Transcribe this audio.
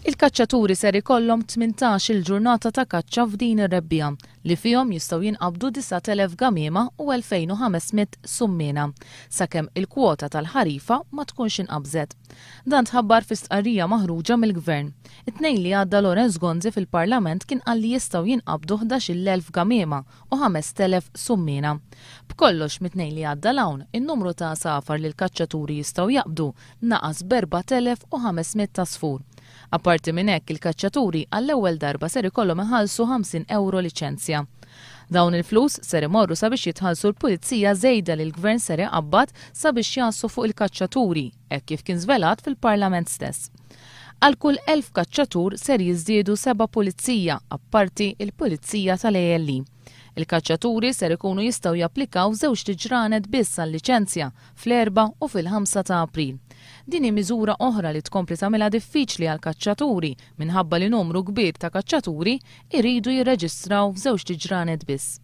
Il-kaċċaturi ser ikollhom 18 il-ġurnata ta' kaċċa f'din ir-rebbija li fihom jistgħu jinqabdu 9,000 gamiema u 2,500 summiena sakemm il-kwota tal-ħarifa ma tkunx inqabżet. Dan tħabbar fi stqarrija maħruġa mill-Gvern. It-tnejn li għadda Lorenz Gonzi fil-Parlament kien qal li jistgħu jinqabdu 11,000 gamiema u 5,000 summiena. B'kollox mit-tnejn li għadda l-hawn, in-numru ta' safar li l-kaċċaturi jistgħu jaqbdu naqas b'4,500 ta' sfur. Apparti minn hekk il-kaċċaturi għall-ewwel darba ser ikollhom iħallsu 50 euro liċenzja. Dawn il-flus ser imorru sabiex jitħallsu l-pulizija żejda li l-Gvern ser iqabbad sabiex jassu fuq il-kaċċaturi, hekk kif kien żvelat fil-Parlament stess. Għal kull 1000 kaċċatur ser jiżdiedu 7 pulizija, apparti il-pulizija tal-ALI. Il-kaċċaturi ser ikunu jistgħu japplikaw 2 tiġranet biss għal-liċenzja fl-4 u fil-5 ta' April. Din hi miżura oħra li tkompli tagħmilha diffiċli għall-kaċċaturi minħabba li numru kbir ta' kaċċaturi jridu jirreġistraw 2 tiġranet biss.